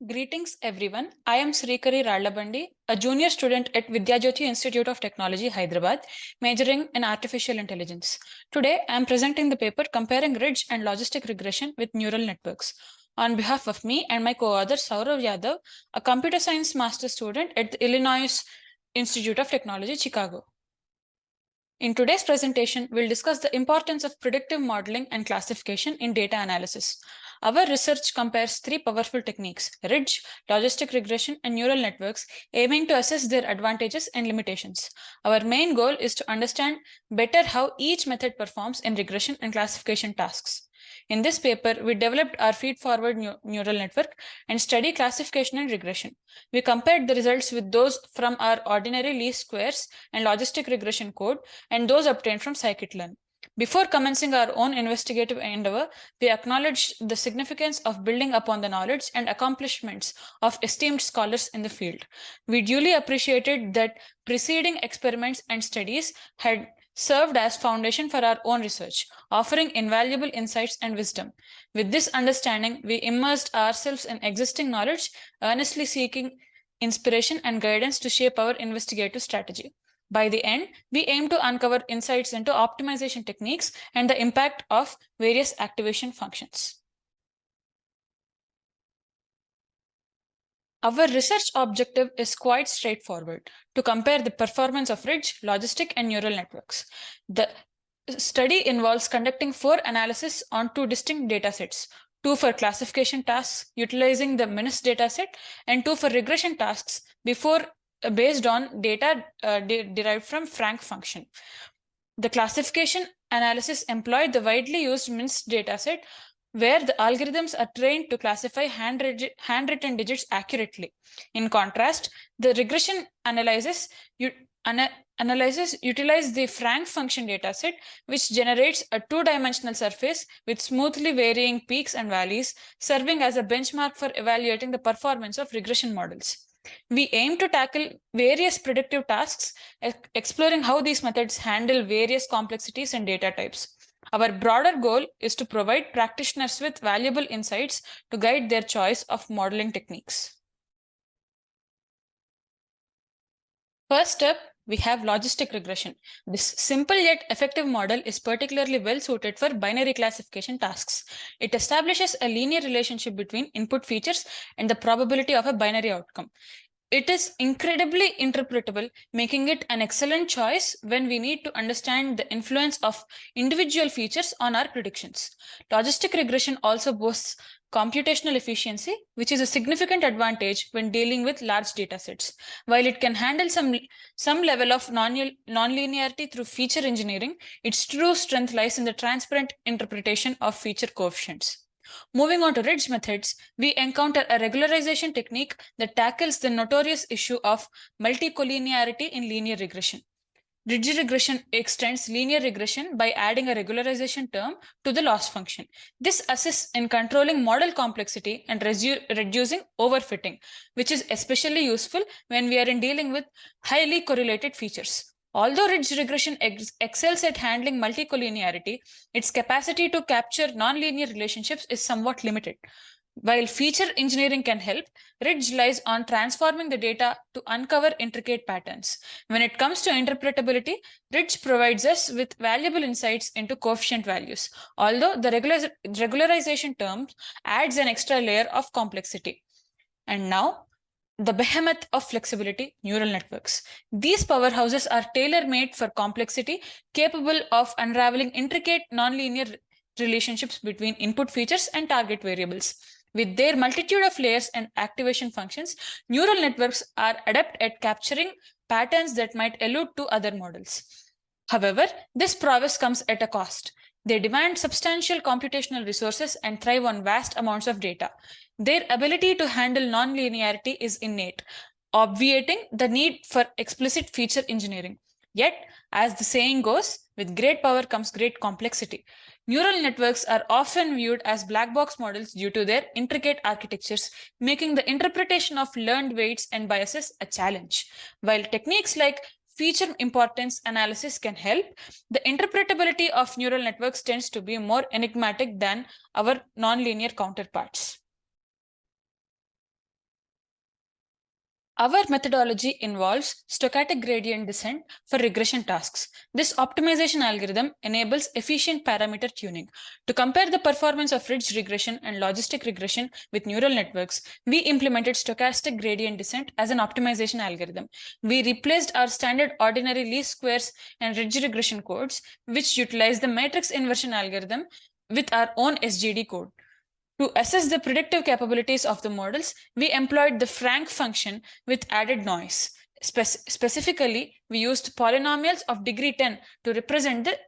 Greetings everyone. I am Srikari Rallabandi, a junior student at Vidyajyoti Institute of Technology, Hyderabad, majoring in artificial intelligence. Today, I am presenting the paper Comparing Ridge and Logistic Regression with Neural Networks. On behalf of me and my co-author Saurav Yadav, a computer science master student at the Illinois Institute of Technology, Chicago. In today's presentation, we'll discuss the importance of predictive modeling and classification in data analysis. Our research compares three powerful techniques: ridge, logistic regression, and neural networks, aiming to assess their advantages and limitations. Our main goal is to understand better how each method performs in regression and classification tasks. In this paper, we developed our feed-forward neural network and study classification and regression. We compared the results with those from our ordinary least squares and logistic regression code and those obtained from scikit-learn. Before commencing our own investigative endeavor, we acknowledged the significance of building upon the knowledge and accomplishments of esteemed scholars in the field. We duly appreciated that preceding experiments and studies had served as foundation for our own research, offering invaluable insights and wisdom. With this understanding, we immersed ourselves in existing knowledge, earnestly seeking inspiration and guidance to shape our investigative strategy. By the end, we aim to uncover insights into optimization techniques and the impact of various activation functions. Our research objective is quite straightforward: to compare the performance of ridge, logistic, and neural networks. The study involves conducting 4 analyses on 2 distinct datasets: 2 for classification tasks utilizing the MNIST dataset, and 2 for regression tasks based on data derived from Franke function. The classification analysis employed the widely used MNIST dataset, where the algorithms are trained to classify handwritten digits accurately. In contrast, the regression analysis utilize the Franke function dataset, which generates a 2-dimensional surface with smoothly varying peaks and valleys, serving as a benchmark for evaluating the performance of regression models. We aim to tackle various predictive tasks, exploring how these methods handle various complexities and data types. Our broader goal is to provide practitioners with valuable insights to guide their choice of modeling techniques. First up, we have logistic regression. This simple yet effective model is particularly well suited for binary classification tasks. It establishes a linear relationship between input features and the probability of a binary outcome. It is incredibly interpretable, making it an excellent choice when we need to understand the influence of individual features on our predictions. Logistic regression also boasts computational efficiency, which is a significant advantage when dealing with large datasets. While it can handle some level of nonlinearity through feature engineering, its true strength lies in the transparent interpretation of feature coefficients. Moving on to ridge methods, we encounter a regularization technique that tackles the notorious issue of multicollinearity in linear regression. Ridge regression extends linear regression by adding a regularization term to the loss function. This assists in controlling model complexity and reducing overfitting, which is especially useful when we are dealing with highly correlated features. Although ridge regression excels at handling multicollinearity, its capacity to capture nonlinear relationships is somewhat limited. While feature engineering can help, ridge lies on transforming the data to uncover intricate patterns. When it comes to interpretability, ridge provides us with valuable insights into coefficient values, although the regularization term adds an extra layer of complexity. And now, the behemoth of flexibility, neural networks. These powerhouses are tailor-made for complexity, capable of unraveling intricate nonlinear relationships between input features and target variables. With their multitude of layers and activation functions, neural networks are adept at capturing patterns that might elude to other models. However, this prowess comes at a cost. They demand substantial computational resources and thrive on vast amounts of data. Their ability to handle nonlinearity is innate, obviating the need for explicit feature engineering. Yet, as the saying goes, with great power comes great complexity. Neural networks are often viewed as black box models due to their intricate architectures, making the interpretation of learned weights and biases a challenge. While techniques like feature importance analysis can help, the interpretability of neural networks tends to be more enigmatic than our nonlinear counterparts. Our methodology involves stochastic gradient descent for regression tasks. This optimization algorithm enables efficient parameter tuning. To compare the performance of ridge regression and logistic regression with neural networks, we implemented stochastic gradient descent as an optimization algorithm. We replaced our standard ordinary least squares and ridge regression codes, which utilize the matrix inversion algorithm, with our own SGD code. To assess the predictive capabilities of the models, we employed the Franke function with added noise. Specifically, we used polynomials of degree 10 to represent the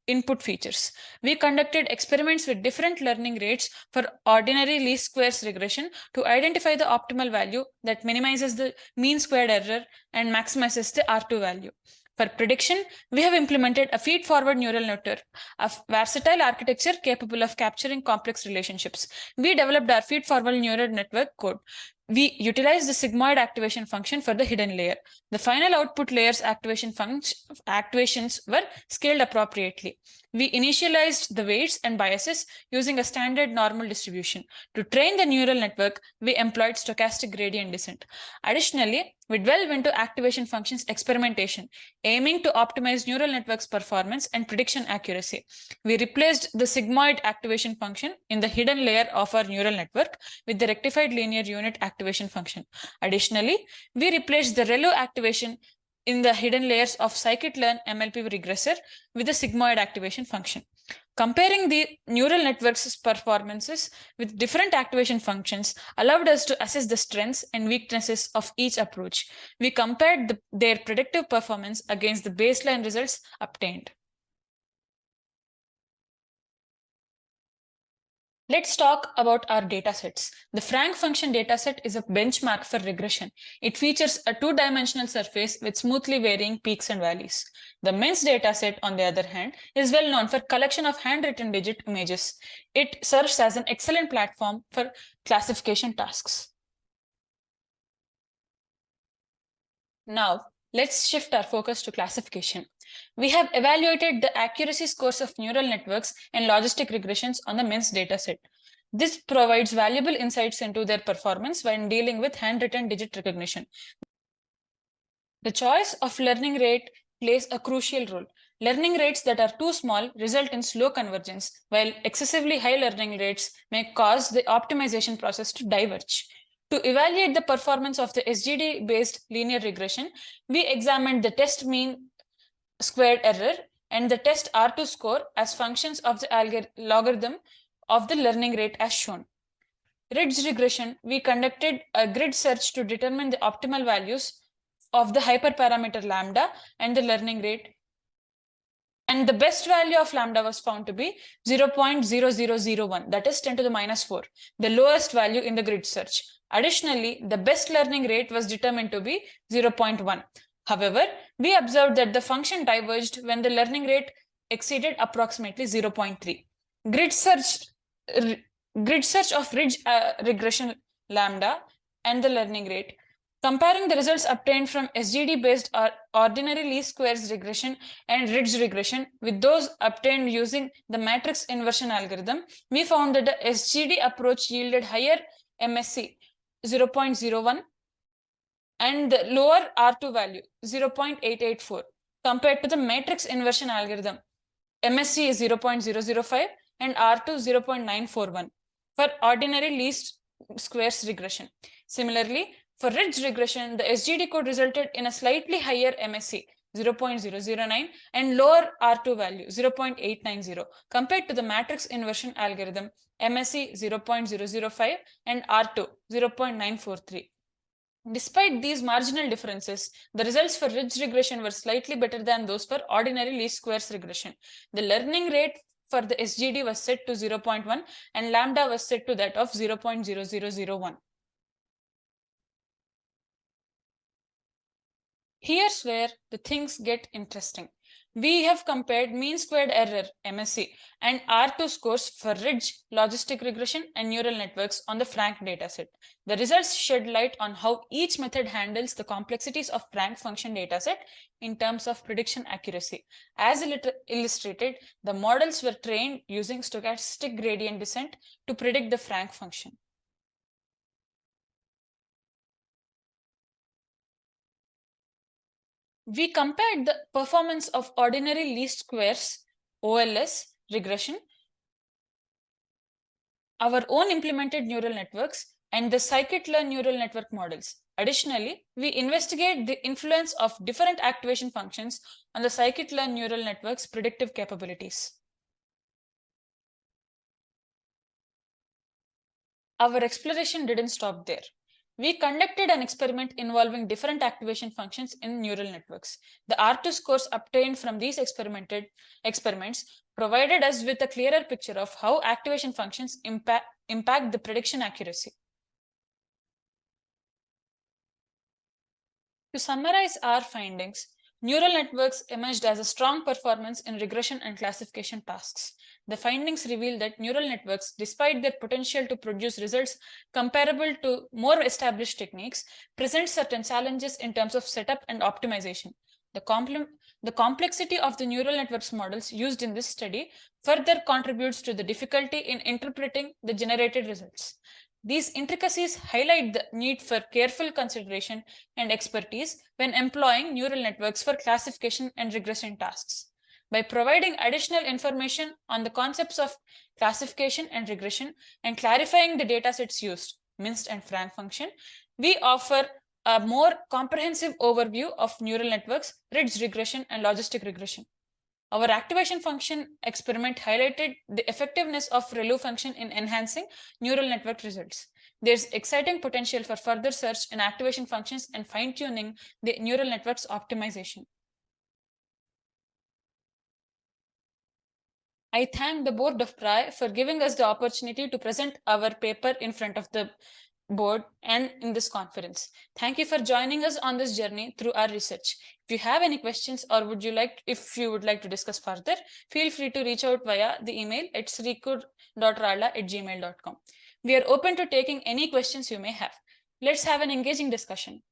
input features. We conducted experiments with different learning rates for ordinary least squares regression to identify the optimal value that minimizes the mean squared error and maximizes the R2 value. For prediction, we have implemented a feed-forward neural network, a versatile architecture capable of capturing complex relationships. We developed our feed-forward neural network code. We utilized the sigmoid activation function for the hidden layer. The final output layer's activations were scaled appropriately. We initialized the weights and biases using a standard normal distribution. To train the neural network, we employed stochastic gradient descent. Additionally, we delve into activation functions experimentation, aiming to optimize neural networks' performance and prediction accuracy. We replaced the sigmoid activation function in the hidden layer of our neural network with the rectified linear unit activation function. Additionally, we replaced the ReLU activation in the hidden layers of scikit-learn MLP regressor with the sigmoid activation function. Comparing the neural networks' performances with different activation functions allowed us to assess the strengths and weaknesses of each approach. We compared their predictive performance against the baseline results obtained. Let's talk about our datasets. The Franke function dataset is a benchmark for regression. It features a two-dimensional surface with smoothly varying peaks and valleys. The MNIST dataset, on the other hand, is well known for collection of handwritten digit images. It serves as an excellent platform for classification tasks. Now, let's shift our focus to classification. We have evaluated the accuracy scores of neural networks and logistic regressions on the MNIST dataset. This provides valuable insights into their performance when dealing with handwritten digit recognition. The choice of learning rate plays a crucial role. Learning rates that are too small result in slow convergence, while excessively high learning rates may cause the optimization process to diverge. To evaluate the performance of the SGD-based linear regression, we examined the test mean squared error and the test R2 score as functions of the logarithm of the learning rate as shown. Ridge regression, we conducted a grid search to determine the optimal values of the hyperparameter lambda and the learning rate. And the best value of lambda was found to be 0.0001, that is 10 to the minus 4, the lowest value in the grid search. Additionally, the best learning rate was determined to be 0.1. However, we observed that the function diverged when the learning rate exceeded approximately 0.3. Grid search of ridge regression lambda and the learning rate. Comparing the results obtained from SGD-based ordinary least squares regression and ridge regression with those obtained using the matrix inversion algorithm, we found that the SGD approach yielded higher MSE 0.01 and the lower R2 value 0.884 compared to the matrix inversion algorithm. MSE is 0.005 and R2 0.941 for ordinary least squares regression. Similarly, for ridge regression, the SGD code resulted in a slightly higher MSE 0.009 and lower R2 value 0.890 compared to the matrix inversion algorithm MSE 0.005 and R2 0.943. Despite these marginal differences, the results for ridge regression were slightly better than those for ordinary least squares regression. The learning rate for the SGD was set to 0.1 and lambda was set to that of 0.0001. Here's where the things get interesting. We have compared mean squared error MSE and R2 scores for ridge, logistic regression, and neural networks on the Franke dataset. The results shed light on how each method handles the complexities of Franke function dataset in terms of prediction accuracy. As illustrated, the models were trained using stochastic gradient descent to predict the Franke function. We compared the performance of ordinary least squares, OLS, regression, our own implemented neural networks, and the scikit-learn neural network models. Additionally, we investigate the influence of different activation functions on the scikit-learn neural network's predictive capabilities. Our exploration didn't stop there. We conducted an experiment involving different activation functions in neural networks. The R2 scores obtained from these experiments provided us with a clearer picture of how activation functions impact the prediction accuracy. To summarize our findings, neural networks emerged as a strong performance in regression and classification tasks. The findings reveal that neural networks, despite their potential to produce results comparable to more established techniques, present certain challenges in terms of setup and optimization. The complexity of the neural networks models used in this study further contributes to the difficulty in interpreting the generated results. These intricacies highlight the need for careful consideration and expertise when employing neural networks for classification and regression tasks. By providing additional information on the concepts of classification and regression and clarifying the datasets used, MNIST and Franke function, we offer a more comprehensive overview of neural networks, ridge regression, and logistic regression. Our activation function experiment highlighted the effectiveness of ReLU function in enhancing neural network results. There's exciting potential for further search in activation functions and fine-tuning the neural network's optimization. I thank the board of PRAI for giving us the opportunity to present our paper in front of the board and in this conference. Thank you for joining us on this journey through our research. If you have any questions or if you would like to discuss further, feel free to reach out via the email at srikur.rala@gmail.com. We are open to taking any questions you may have. Let's have an engaging discussion.